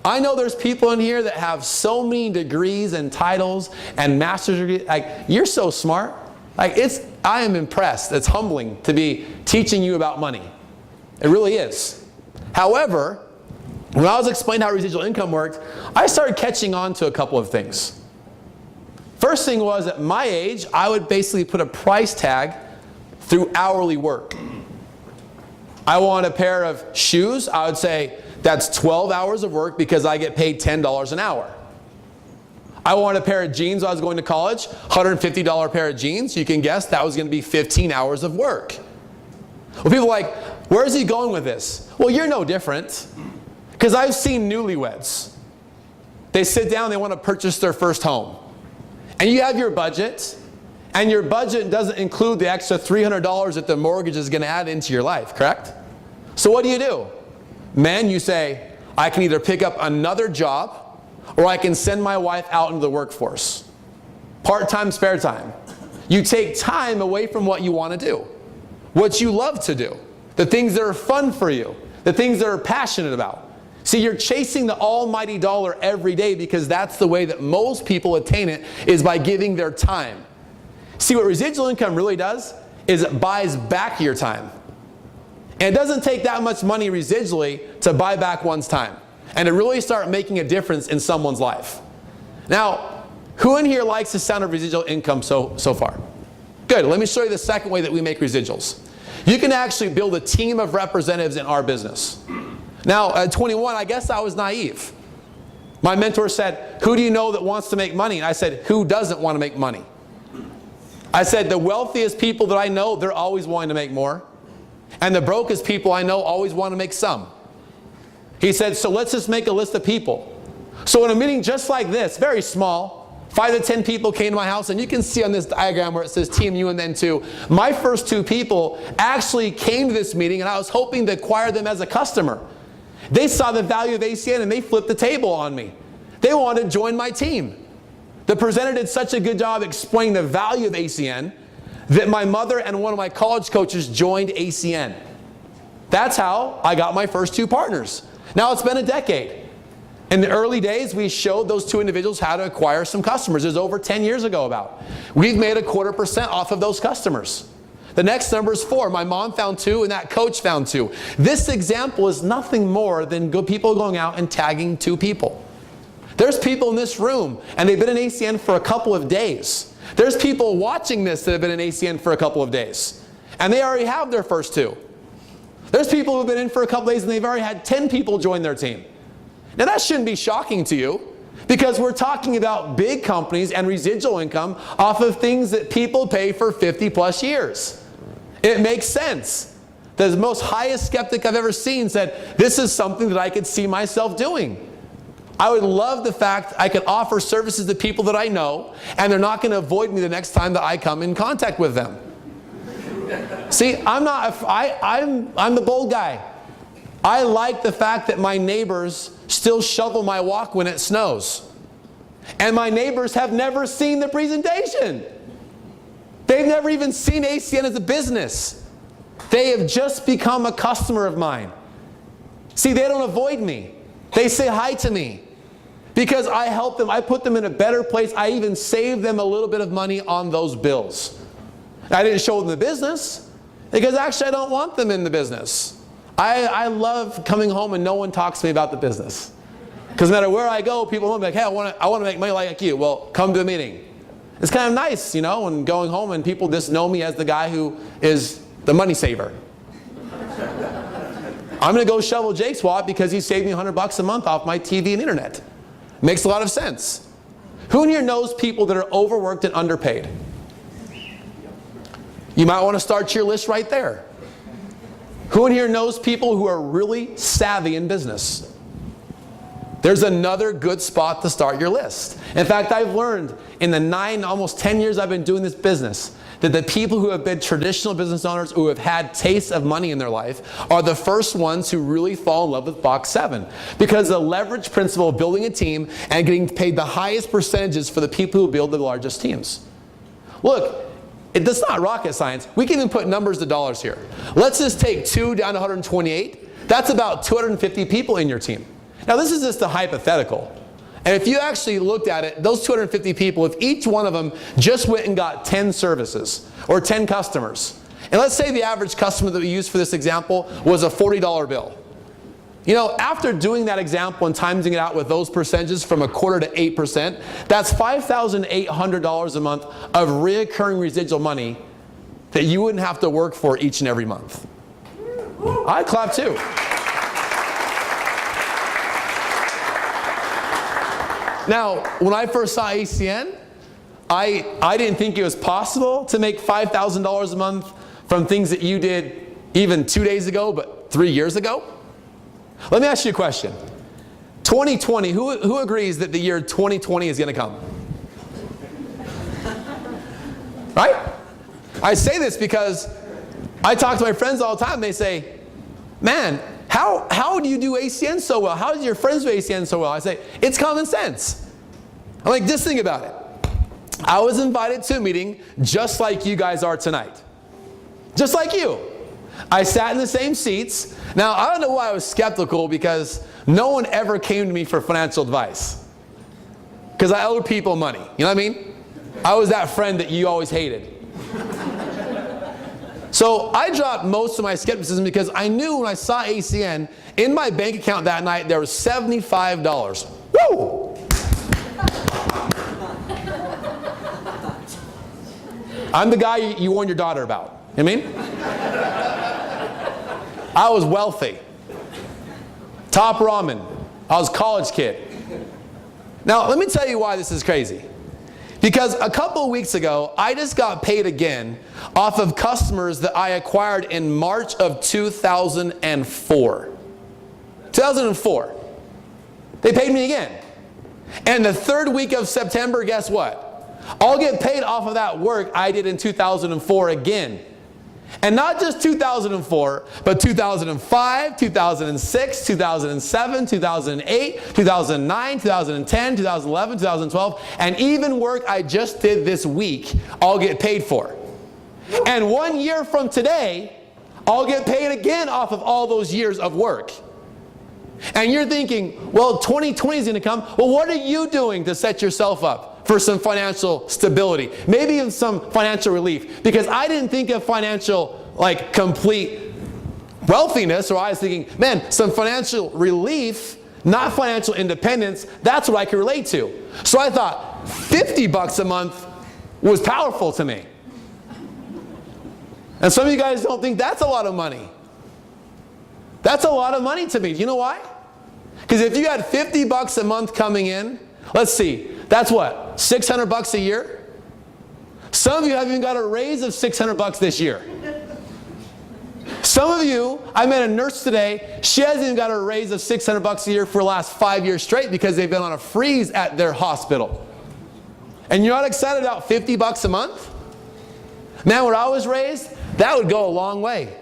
I know there's people in here that have so many degrees and titles and master's degrees. Like, you're so smart. Like, I am impressed. It's humbling to be teaching you about money. It really is. However, when I was explaining how residual income worked, I started catching on to a couple of things. First thing was, at my age, I would basically put a price tag through hourly work. I want a pair of shoes. I would say, that's 12 hours of work because I get paid $10 an hour. I want a pair of jeans when I was going to college, $150 pair of jeans. You can guess that was going to be 15 hours of work. Well, people are like, where's he going with this? Well, you're no different. Because I've seen newlyweds. They sit down, they want to purchase their first home. And you have your budget, and your budget doesn't include the extra $300 that the mortgage is going to add into your life, correct? So what do? Men, you say, I can either pick up another job or I can send my wife out into the workforce. Part-time, spare time. You take time away from what you want to do, what you love to do, the things that are fun for you, the things that are passionate about. See, you're chasing the almighty dollar every day because that's the way that most people attain it, is by giving their time. See, what residual income really does is it buys back your time. And it doesn't take that much money residually to buy back one's time and to really start making a difference in someone's life. Now, who in here likes the sound of residual income so far? Good. Let me show you the second way that we make residuals. You can actually build a team of representatives in our business. Now, at 21, I guess I was naive. My mentor said, who do you know that wants to make money? And I said, who doesn't want to make money? I said, the wealthiest people that I know, they're always wanting to make more. And the brokest people I know always want to make some. He said, so let's just make a list of people. So in a meeting just like this, very small, 5 to 10 people came to my house, and you can see on this diagram where it says team you and then 2. My first 2 people actually came to this meeting, and I was hoping to acquire them as a customer. They saw the value of ACN, and they flipped the table on me. They wanted to join my team. The presenter did such a good job explaining the value of ACN that my mother and one of my college coaches joined ACN. That's how I got my first 2 partners. Now it's been a decade. In the early days, we showed those 2 individuals how to acquire some customers. It was over 10 years ago about. We've made 0.25% off of those customers. The next number is 4. My mom found 2 and that coach found 2. This example is nothing more than good people going out and tagging 2 people. There's people in this room and they've been in ACN for a couple of days. There's people watching this that have been in ACN for a couple of days. And they already have their first 2. There's people who've been in for a couple of days and they've already had 10 people join their team. Now that shouldn't be shocking to you, because we're talking about big companies and residual income off of things that people pay for 50+ years. It makes sense. The most highest skeptic I've ever seen said, this is something that I could see myself doing. I would love the fact I could offer services to people that I know, and they're not going to avoid me the next time that I come in contact with them. See, I'm the bold guy. I like the fact that my neighbors still shovel my walk when it snows. And my neighbors have never seen the presentation. They've never even seen ACN as a business. They have just become a customer of mine. See, they don't avoid me. They say hi to me. Because I help them, I put them in a better place. I even save them a little bit of money on those bills. I didn't show them the business, because actually I don't want them in the business. I love coming home and no one talks to me about the business. Because no matter where I go, people will be like, hey, I want to make money like you. Well, come to a meeting. It's kind of nice, you know, when going home and people just know me as the guy who is the money saver. I'm going to go shovel Jake's wallet because he saved me $100 a month off my TV and internet. Makes a lot of sense. Who in here knows people that are overworked and underpaid? You might want to start your list right there. Who in here knows people who are really savvy in business? There's another good spot to start your list. In fact, I've learned in the almost 10 years I've been doing this business, that the people who have been traditional business owners who have had tastes of money in their life are the first ones who really fall in love with box 7. Because the leverage principle of building a team and getting paid the highest percentages for the people who build the largest teams. Look, it's not rocket science. We can even put numbers to dollars here. Let's just take 2 down to 128. That's about 250 people in your team. Now this is just a hypothetical. And if you actually looked at it, those 250 people, if each one of them just went and got 10 services or 10 customers, and let's say the average customer that we used for this example was a $40 bill. You know, after doing that example and timing it out with those percentages from 1/4 to 8%, that's $5,800 a month of reoccurring residual money that you wouldn't have to work for each and every month. I'd clap too. Now, when I first saw ACN, I didn't think it was possible to make $5,000 a month from things that you did even 2 days ago, but 3 years ago. Let me ask you a question. 2020, who agrees that the year 2020 is going to come? Right? I say this because I talk to my friends all the time. They say, man, how do you do ACN so well? How do your friends do ACN so well? I say, it's common sense. I'm like, just think about it. I was invited to a meeting just like you guys are tonight. Just like you. I sat in the same seats. Now, I don't know why I was skeptical, because no one ever came to me for financial advice. Because I owed people money. You know what I mean? I was that friend that you always hated. So I dropped most of my skepticism because I knew when I saw ACN, in my bank account that night, there was $75. Woo! I'm the guy you warned your daughter about. You know what I mean? I was wealthy. Top ramen. I was a college kid. Now, let me tell you why this is crazy. Because a couple of weeks ago, I just got paid again off of customers that I acquired in March of 2004. 2004. They paid me again. And the third week of September, guess what? I'll get paid off of that work I did in 2004 again. And not just 2004, but 2005, 2006, 2007, 2008, 2009, 2010, 2011, 2012, and even work I just did this week, I'll get paid for. And 1 year from today, I'll get paid again off of all those years of work. And you're thinking, well, 2020 is going to come. Well, what are you doing to set yourself up for some financial stability? Maybe even some financial relief. Because I didn't think of financial, like, complete wealthiness, or I was thinking, man, some financial relief, not financial independence, that's what I could relate to. So I thought $50 a month was powerful to me. And some of you guys don't think that's a lot of money. That's a lot of money to me. Do you know why? Because if you had $50 a month coming in, let's see, that's what, $600 a year? Some of you haven't even got a raise of $600 this year. Some of you, I met a nurse today, she hasn't even got a raise of $600 a year for the last 5 years straight because they've been on a freeze at their hospital. And you're not excited about $50 a month? Man, when I was raised, that would go a long way.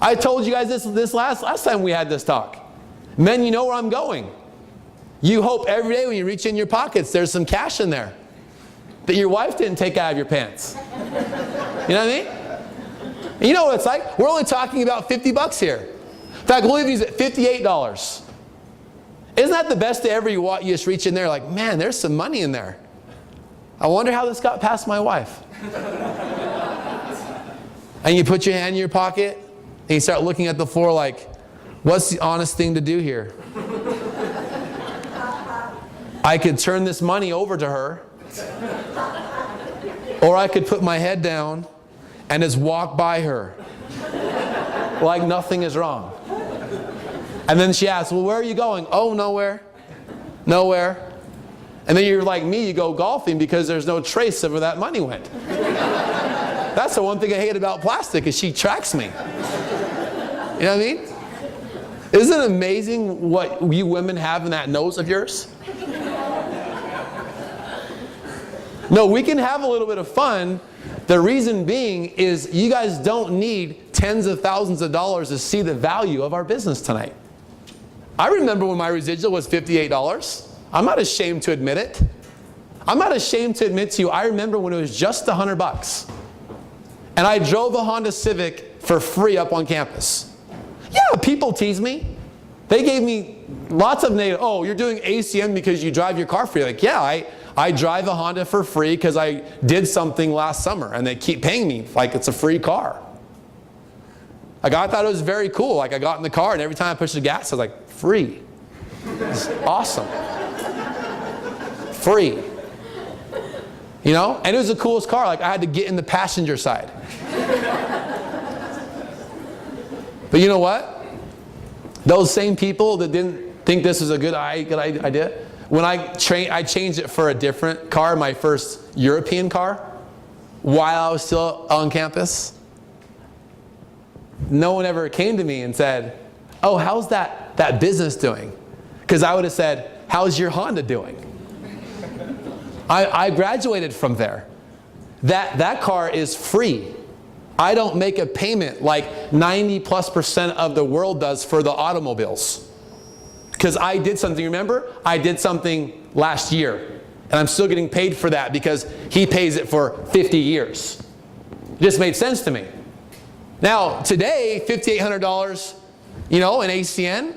I told you guys this last time we had this talk. Men, you know where I'm going. You hope every day when you reach in your pockets, there's some cash in there that your wife didn't take out of your pants. You know what I mean? And you know what it's like? We're only talking about $50 here. In fact, we'll leave these at $58. Isn't that the best day ever? You just reach in there like, man, there's some money in there. I wonder how this got past my wife. And you put your hand in your pocket, and you start looking at the floor like, what's the honest thing to do here? I could turn this money over to her, or I could put my head down and just walk by her like nothing is wrong. And then she asks, well, where are you going? Oh, nowhere. Nowhere. And then you're like me, you go golfing because there's no trace of where that money went. That's the one thing I hate about plastic, is she tracks me. You know what I mean? Isn't it amazing what you women have in that nose of yours? No, we can have a little bit of fun. The reason being is you guys don't need tens of thousands of dollars to see the value of our business tonight. I remember when my residual was $58. I'm not ashamed to admit it. I'm not ashamed to admit to you, I remember when it was just $100. And I drove a Honda Civic for free up on campus. Yeah, people tease me. They gave me lots of negative, oh, you're doing ACN because you drive your car free. Like, yeah, I drive a Honda for free because I did something last summer and they keep paying me like it's a free car. Like, I thought it was very cool. Like, I got in the car and every time I pushed the gas, I was like, free. It's awesome. Free. You know? And it was the coolest car. Like, I had to get in the passenger side. But you know what? Those same people that didn't think this was a good idea, when I changed it for a different car, my first European car, while I was still on campus, no one ever came to me and said, oh, how's that business doing? Because I would have said, how's your Honda doing? I graduated from there. That car is free. I don't make a payment like 90+% of the world does for the automobiles. Because I did something, remember? I did something last year. And I'm still getting paid for that because he pays it for 50 years. It just made sense to me. Now, today, $5,800, you know, in ACN,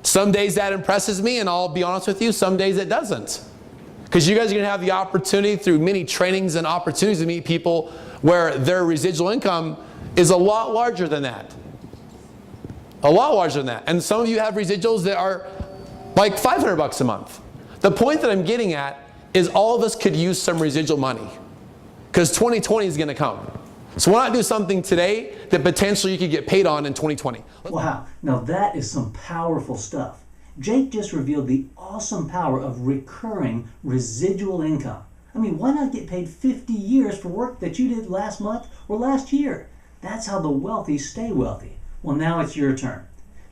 some days that impresses me, and I'll be honest with you, some days it doesn't. Because you guys are going to have the opportunity through many trainings and opportunities to meet people where their residual income is a lot larger than that. A lot larger than that. And some of you have residuals that are like $500 a month. The point that I'm getting at is all of us could use some residual money. Because 2020 is going to come. So why not do something today that potentially you could get paid on in 2020? Wow, now that is some powerful stuff. Jake just revealed the awesome power of recurring residual income. I mean, why not get paid 50 years for work that you did last month or last year? That's how the wealthy stay wealthy. Well, now it's your turn.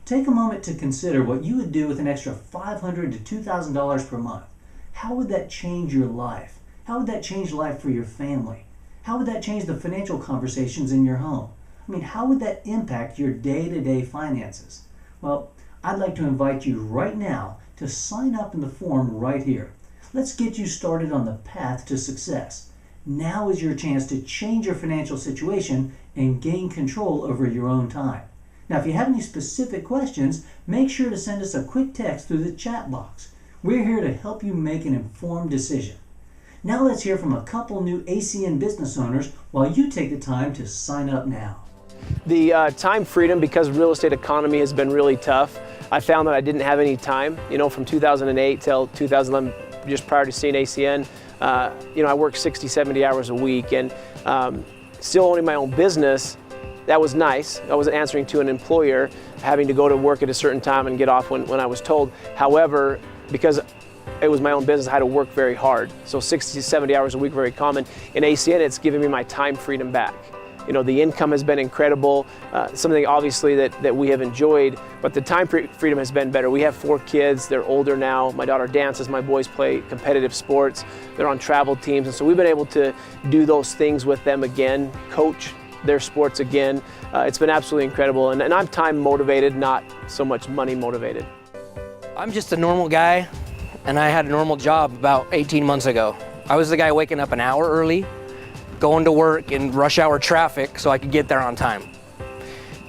Take a moment to consider what you would do with an extra $500 to $2,000 per month. How would that change your life? How would that change life for your family? How would that change the financial conversations in your home? I mean, how would that impact your day-to-day finances? Well, I'd like to invite you right now to sign up in the form right here. Let's get you started on the path to success. Now is your chance to change your financial situation and gain control over your own time. Now, if you have any specific questions, make sure to send us a quick text through the chat box. We're here to help you make an informed decision. Now let's hear from a couple new ACN business owners while you take the time to sign up now. The time freedom, because the real estate economy has been really tough, I found that I didn't have any time. You know, from 2008 till 2011, just prior to seeing ACN, you know, I worked 60, 70 hours a week, and still owning my own business. That was nice. I wasn't answering to an employer, having to go to work at a certain time and get off when I was told. However, because it was my own business, I had to work very hard. So 60 to 70 hours a week, very common. In ACN, it's giving me my time freedom back. You know, the income has been incredible, something obviously that we have enjoyed, but the time freedom has been better. We have 4 kids, they're older now. My daughter dances, my boys play competitive sports, they're on travel teams, and so we've been able to do those things with them again, coach their sports again. It's been absolutely incredible, and I'm time motivated, not so much money motivated. I'm just a normal guy, and I had a normal job about 18 months ago. I was the guy waking up an hour early, going to work in rush hour traffic so I could get there on time.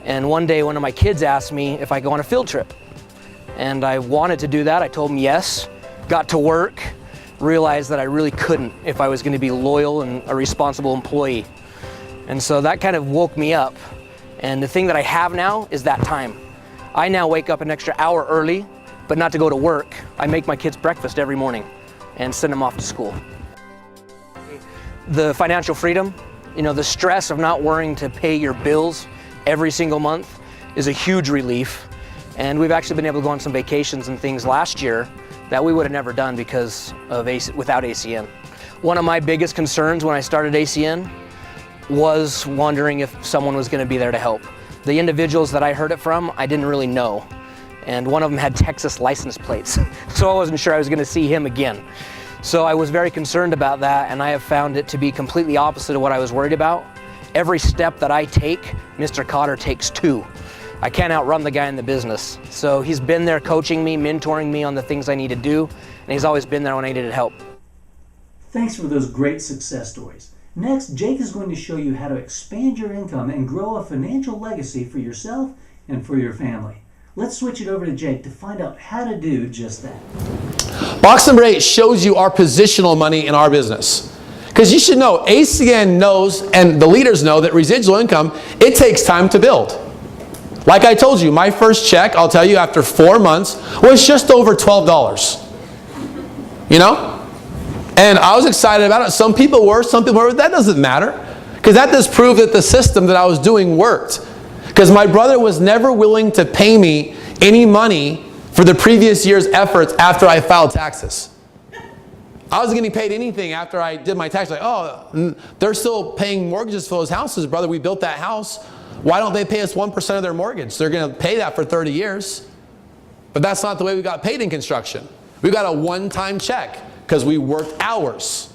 And one day one of my kids asked me if I go on a field trip. And I wanted to do that. I told him yes, got to work, realized that I really couldn't if I was going to be loyal and a responsible employee. And so that kind of woke me up. And the thing that I have now is that time. I now wake up an extra hour early, but not to go to work. I make my kids breakfast every morning and send them off to school. The financial freedom, you know, the stress of not worrying to pay your bills every single month is a huge relief. And we've actually been able to go on some vacations and things last year that we would have never done because of without ACN. One of my biggest concerns when I started ACN was wondering if someone was going to be there to help. The individuals that I heard it from, I didn't really know. And one of them had Texas license plates, so I wasn't sure I was going to see him again. So I was very concerned about that, and I have found it to be completely opposite of what I was worried about. Every step that I take, Mr. Cotter takes 2. I can't outrun the guy in the business. So he's been there coaching me, mentoring me on the things I need to do, and he's always been there when I needed help. Thanks for those great success stories. Next, Jake is going to show you how to expand your income and grow a financial legacy for yourself and for your family. Let's switch it over to Jake to find out how to do just that. Box number 8 shows you our positional money in our business. Because you should know, ACN knows, and the leaders know, that residual income, it takes time to build. Like I told you, my first check, I'll tell you, after 4 months, was just over $12. You know? And I was excited about it. Some people were, some people were. That doesn't matter. Because that just proved that the system that I was doing worked. Because my brother was never willing to pay me any money for the previous year's efforts after I filed taxes. I wasn't getting paid anything after I did my tax. Like, oh, they're still paying mortgages for those houses, brother. We built that house. Why don't they pay us 1% of their mortgage? They're going to pay that for 30 years. But that's not the way we got paid in construction. We got a one-time check because we worked hours.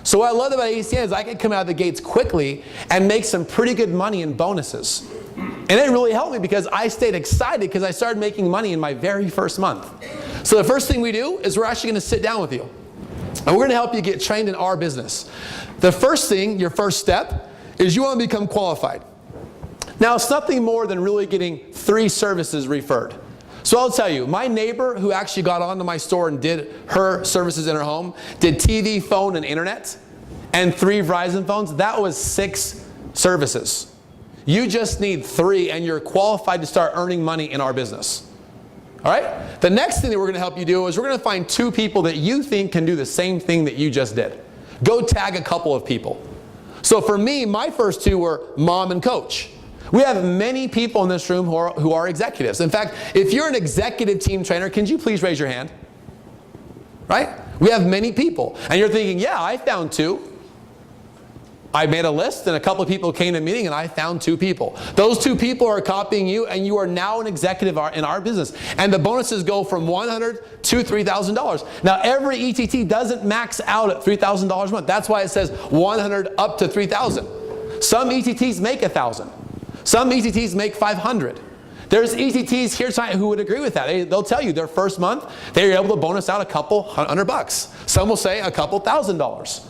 So what I love about ACN is I could come out of the gates quickly and make some pretty good money in bonuses. And it really helped me because I stayed excited because I started making money in my very first month. So the first thing we do is we're actually going to sit down with you. And we're going to help you get trained in our business. The first thing, your first step, is you want to become qualified. Now, it's nothing more than really getting 3 services referred. So I'll tell you, my neighbor who actually got onto my store and did her services in her home, did TV, phone, and internet, and 3 Verizon phones. That was 6 services. You just need 3 and you're qualified to start earning money in our business. All right? The next thing that we're going to help you do is we're going to find 2 people that you think can do the same thing that you just did. Go tag a couple of people. So for me, my first 2 were mom and coach. We have many people in this room who are executives. In fact, if you're an executive team trainer, can you please raise your hand? Right? We have many people. And you're thinking, yeah, I found 2. I made a list and a couple of people came to a meeting and I found 2 people. Those 2 people are copying you and you are now an executive in our business. And the bonuses go from $100 to $3,000. Now every ETT doesn't max out at $3,000 a month. That's why it says $100 up to $3,000. Some ETTs make $1,000. Some ETTs make $500. There's ETTs here tonight who would agree with that. They'll tell you their first month, they were able to bonus out a couple $100. Some will say a couple $1,000.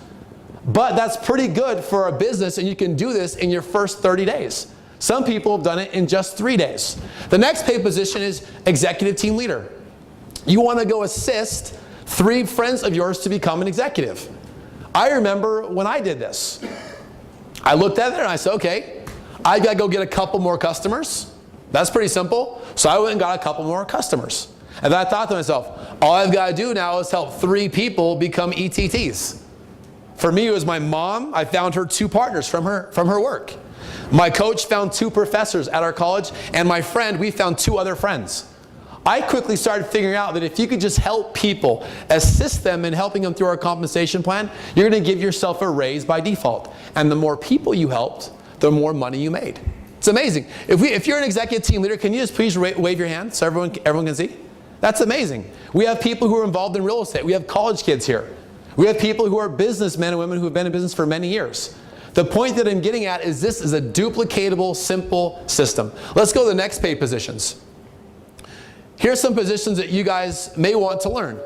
But that's pretty good for a business, and you can do this in your first 30 days. Some people have done it in just 3 days. The next paid position is executive team leader. You want to go assist 3 friends of yours to become an executive. I remember when I did this. I looked at it and I said, okay, I got to go get a couple more customers. That's pretty simple. So I went and got a couple more customers. And then I thought to myself, all I've got to do now is help 3 people become ETTs. For me, it was my mom. I found her 2 partners from her work. My coach found 2 professors at our college, and my friend, we found 2 other friends. I quickly started figuring out that if you could just help people, assist them in helping them through our compensation plan, you're going to give yourself a raise by default. And the more people you helped, the more money you made. It's amazing. If you're an executive team leader, can you just please wave your hand so everyone can see? That's amazing. We have people who are involved in real estate. We have college kids here. We have people who are businessmen and women who have been in business for many years. The point that I'm getting at is this is a duplicatable, simple system. Let's go to the next paid positions. Here's some positions that you guys may want to learn.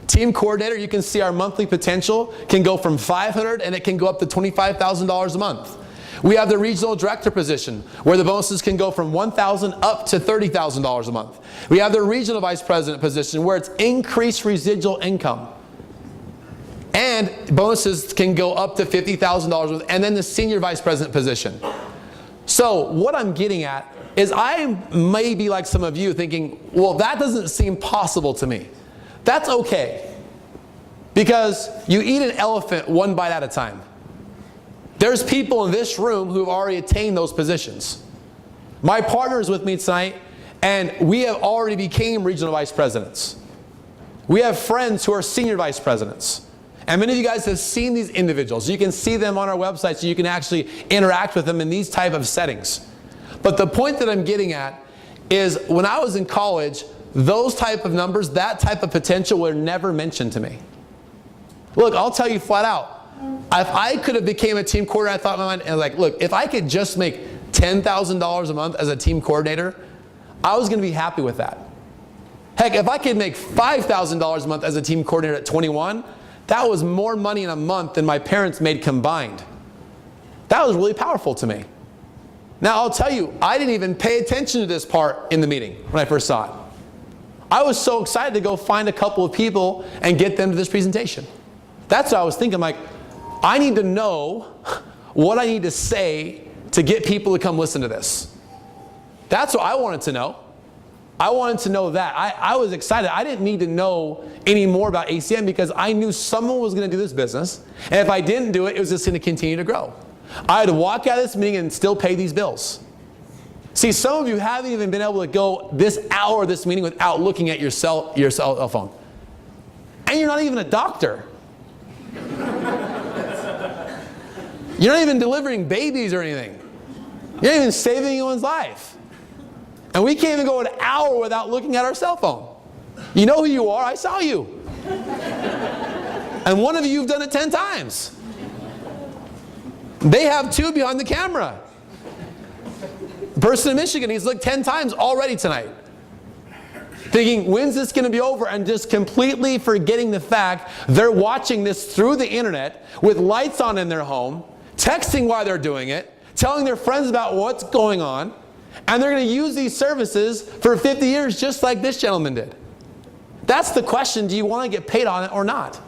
Team coordinator, you can see our monthly potential can go from $500 and it can go up to $25,000 a month. We have the regional director position where the bonuses can go from $1,000 up to $30,000 a month. We have the regional vice president position where it's increased residual income. And bonuses can go up to $50,000 a month. And then the senior vice president position. So what I'm getting at is I may be like some of you thinking, well, that doesn't seem possible to me. That's okay. Because you eat an elephant one bite at a time. There's people in this room who have already attained those positions. My partner is with me tonight, and we have already became regional vice presidents. We have friends who are senior vice presidents. And many of you guys have seen these individuals. You can see them on our website so you can actually interact with them in these type of settings. But the point that I'm getting at is when I was in college, those type of numbers, that type of potential were never mentioned to me. Look, I'll tell you flat out. If I could have became a team coordinator, I thought in my mind, and like, look, if I could just make $10,000 a month as a team coordinator, I was going to be happy with that. Heck, if I could make $5,000 a month as a team coordinator at 21, that was more money in a month than my parents made combined. That was really powerful to me. Now, I'll tell you, I didn't even pay attention to this part in the meeting when I first saw it. I was so excited to go find a couple of people and get them to this presentation. That's what I was thinking, like, I need to know what I need to say to get people to come listen to this. That's what I wanted to know. I wanted to know that. I was excited. I didn't need to know any more about ACN because I knew someone was going to do this business. And if I didn't do it, it was just going to continue to grow. I had to walk out of this meeting and still pay these bills. See, some of you haven't even been able to go this hour of this meeting without looking at your cell phone. And you're not even a doctor. You're not even delivering babies or anything. You're not even saving anyone's life. And we can't even go an hour without looking at our cell phone. You know who you are. I saw you. And one of you have done it 10 times. They have 2 behind the camera. The person in Michigan, he's looked 10 times already tonight. Thinking, when's this going to be over? And just completely forgetting the fact they're watching this through the internet with lights on in their home, texting while they're doing it, telling their friends about what's going on, and they're going to use these services for 50 years just like this gentleman did. That's the question, do you want to get paid on it or not?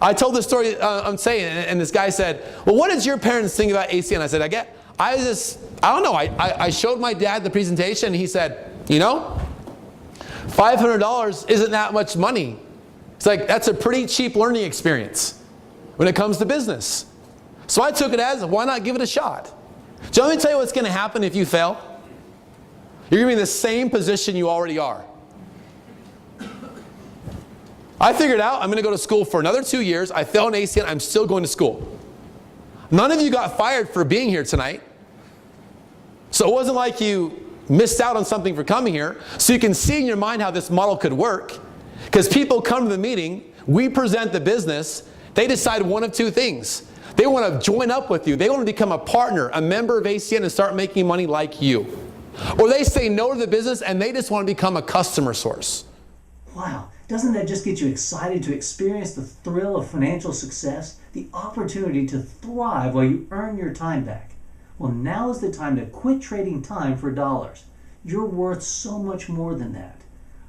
I told this story, I'm saying, and this guy said, well, what did your parents think about ACN? I said, I don't know. I showed my dad the presentation, and he said, you know, $500 isn't that much money. It's like, that's a pretty cheap learning experience when it comes to business. So I took it as, why not give it a shot? Do you want me to tell you what's going to happen if you fail? You're going to be in the same position you already are. I figured out I'm going to go to school for another 2 years. I failed in ACN. I'm still going to school. None of you got fired for being here tonight. So it wasn't like you missed out on something for coming here. So you can see in your mind how this model could work. Because people come to the meeting, we present the business, they decide one of 2 things. They want to join up with you. They want to become a partner, a member of ACN, and start making money like you. Or they say no to the business and they just want to become a customer source. Wow. Doesn't that just get you excited to experience the thrill of financial success, the opportunity to thrive while you earn your time back? Well, now is the time to quit trading time for dollars. You're worth so much more than that.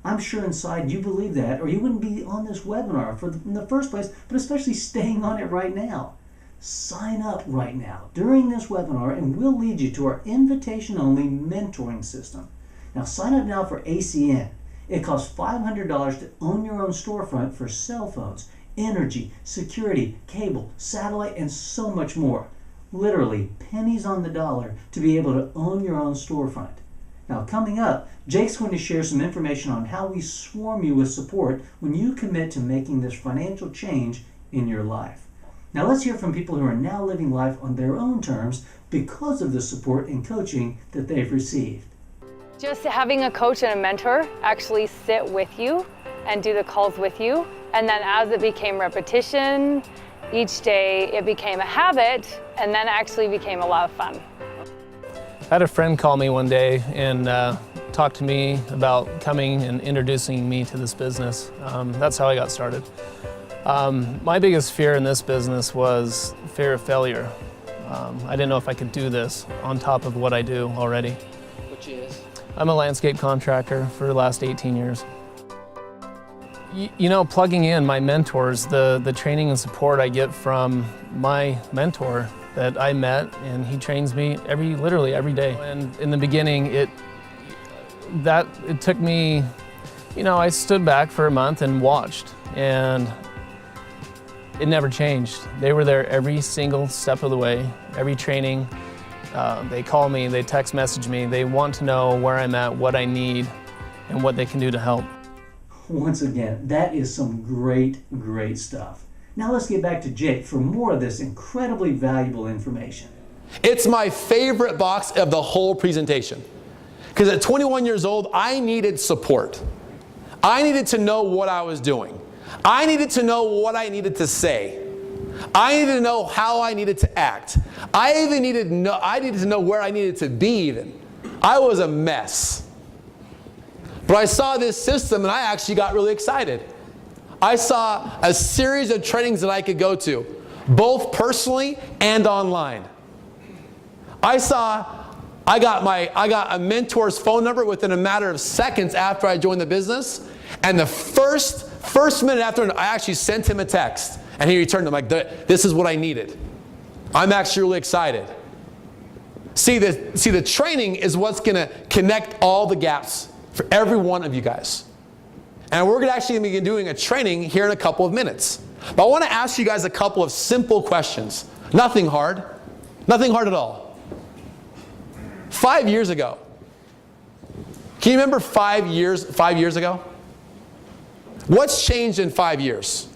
I'm sure inside you believe that, or you wouldn't be on this webinar in the first place, but especially staying on it right now. Sign up right now during this webinar and we'll lead you to our invitation-only mentoring system. Now sign up now for ACN. It costs $500 to own your own storefront for cell phones, energy, security, cable, satellite, and so much more. Literally pennies on the dollar to be able to own your own storefront. Now coming up, Jake's going to share some information on how we swarm you with support when you commit to making this financial change in your life. Now let's hear from people who are now living life on their own terms because of the support and coaching that they've received. Just having a coach and a mentor actually sit with you and do the calls with you. And then as it became repetition, each day it became a habit, and then actually became a lot of fun. I had a friend call me one day and talk to me about coming and introducing me to this business. That's how I got started. My biggest fear in this business was fear of failure. I didn't know if I could do this on top of what I do already. Which is? I'm a landscape contractor for the last 18 years. You know, plugging in my mentors, the training and support I get from my mentor that I met, and he trains me literally every day. And in the beginning, it took me, you know, I stood back for a month and watched, and it never changed. They were there every single step of the way, every training. They call me, they text message me, they want to know where I'm at, what I need, and what they can do to help. Once again, that is some great stuff. Now let's get back to Jake for more of this incredibly valuable information. It's my favorite box of the whole presentation. Because at 21 years old, I needed support. I needed to know what I was doing. I needed to know what I needed to say. I needed to know how I needed to act. I needed to know where I needed to be even. I was a mess. But I saw this system and I actually got really excited. I saw a series of trainings that I could go to, both personally and online. I got a mentor's phone number within a matter of seconds after I joined the business, and the first minute after, I actually sent him a text, and he returned. I'm like, this is what I needed. I'm actually really excited. See, the training is what's going to connect all the gaps for every one of you guys. And we're actually going to be doing a training here in a couple of minutes. But I want to ask you guys a couple of simple questions. Nothing hard. Nothing hard at all. 5 years ago. Can you remember 5 years ago? What's changed in 5 years?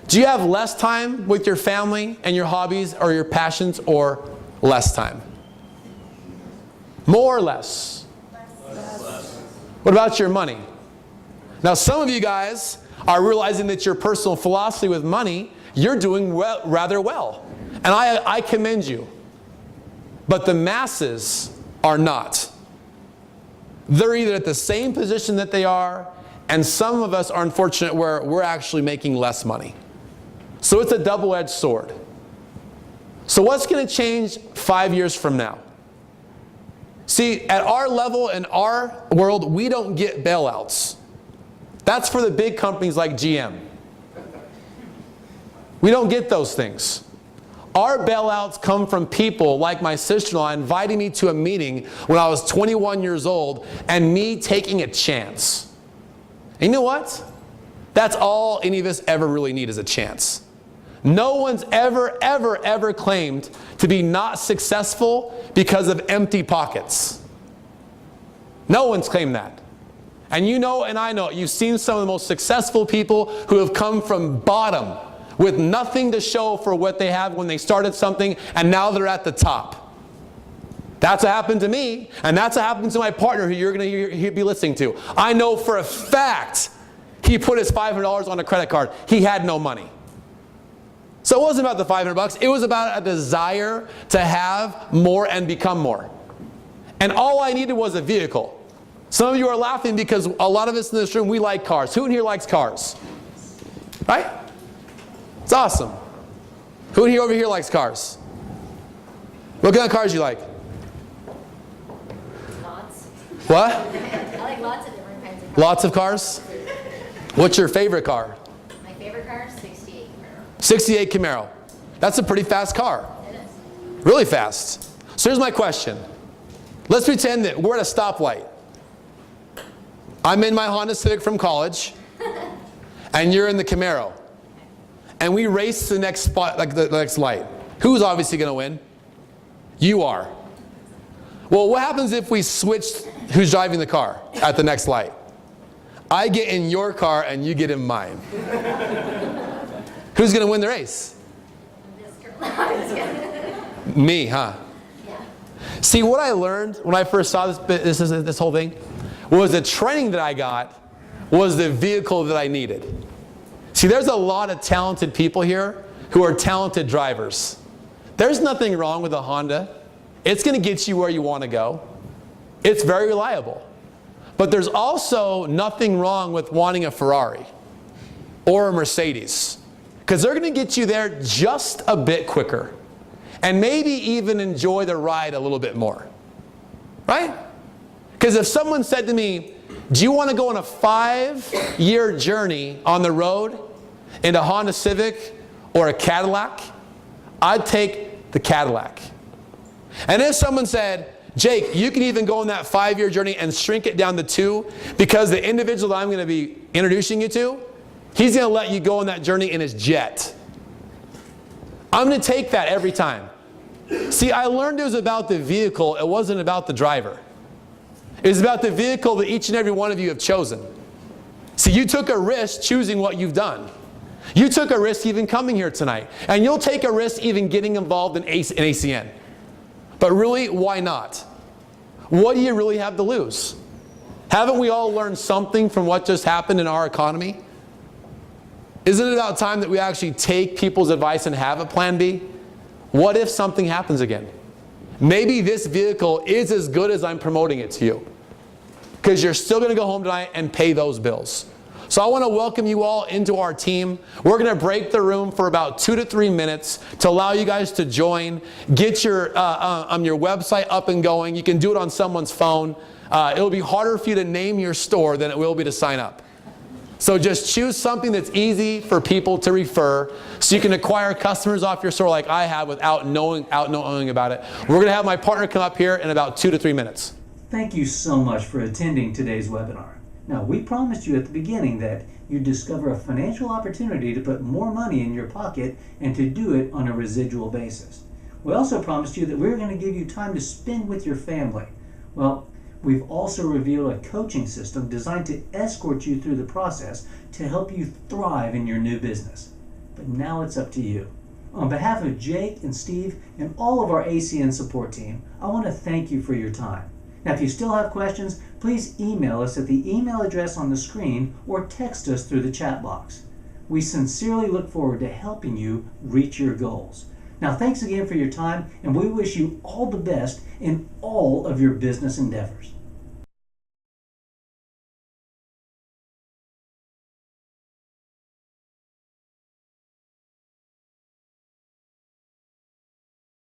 Do you have less time with your family and your hobbies or your passions, or less time? More or less? Less. What about your money? Now some of you guys are realizing that your personal philosophy with money, you're doing rather well. And I commend you. But the masses are not. They're either at the same position that they are, and some of us are unfortunate where we're actually making less money. So it's a double-edged sword. So what's going to change 5 years from now? See, at our level, in our world, we don't get bailouts. That's for the big companies like GM. We don't get those things. Our bailouts come from people like my sister-in-law inviting me to a meeting when I was 21 years old and me taking a chance. And you know what? That's all any of us ever really need is a chance. No one's ever claimed to be not successful because of empty pockets. No one's claimed that. And you know, and I know, you've seen some of the most successful people who have come from bottom with nothing to show for what they have when they started something, and now they're at the top. That's what happened to me, and that's what happened to my partner who you're going to be listening to. I know for a fact he put his $500 on a credit card. He had no money. So it wasn't about the $500. It was about a desire to have more and become more. And all I needed was a vehicle. Some of you are laughing because a lot of us in this room, we like cars. Who in here likes cars? Right? It's awesome. Who in here over here likes cars? What kind of cars you like? Lots. What? I like lots of different kinds of cars. Lots of cars? What's your favorite car? My favorite car is 68 Camaro. 68 Camaro. That's a pretty fast car. It is. Really fast. So here's my question. Let's pretend that we're at a stoplight. I'm in my Honda Civic from college, and you're in the Camaro. And we race to the next spot, like the next light. Who's obviously going to win? You are. Well, what happens if we switch who's driving the car at the next light? I get in your car and you get in mine. Who's going to win the race? Me, huh? Yeah. See, what I learned when I first saw this whole thing was the training that I got was the vehicle that I needed. See, there's a lot of talented people here who are talented drivers. There's nothing wrong with a Honda. It's going to get you where you want to go. It's very reliable. But there's also nothing wrong with wanting a Ferrari or a Mercedes, because they're going to get you there just a bit quicker and maybe even enjoy the ride a little bit more. Right? Because if someone said to me, do you want to go on a 5-year journey on the road in a Honda Civic or a Cadillac? I'd take the Cadillac. And if someone said, Jake, you can even go on that 5-year journey and shrink it down to 2 because the individual that I'm going to be introducing you to, he's going to let you go on that journey in his jet. I'm going to take that every time. See, I learned it was about the vehicle. It wasn't about the driver. It was about the vehicle that each and every one of you have chosen. See, you took a risk choosing what you've done. You took a risk even coming here tonight. And you'll take a risk even getting involved in ACN. But really, why not? What do you really have to lose? Haven't we all learned something from what just happened in our economy? Isn't it about time that we actually take people's advice and have a plan B? What if something happens again? Maybe this vehicle is as good as I'm promoting it to you, because you're still going to go home tonight and pay those bills. So I want to welcome you all into our team. We're going to break the room for about 2 to 3 minutes to allow you guys to join, get your website up and going. You can do it on someone's phone. It'll be harder for you to name your store than it will be to sign up. So just choose something that's easy for people to refer so you can acquire customers off your store like I have without knowing about it. We're going to have my partner come up here in about 2 to 3 minutes. Thank you so much for attending today's webinar. Now, we promised you at the beginning that you'd discover a financial opportunity to put more money in your pocket and to do it on a residual basis. We also promised you that we were going to give you time to spend with your family. Well, we've also revealed a coaching system designed to escort you through the process to help you thrive in your new business. But now it's up to you. On behalf of Jake and Steve and all of our ACN support team, I want to thank you for your time. Now, if you still have questions, please email us at the email address on the screen or text us through the chat box. We sincerely look forward to helping you reach your goals. Now, thanks again for your time, and we wish you all the best in all of your business endeavors.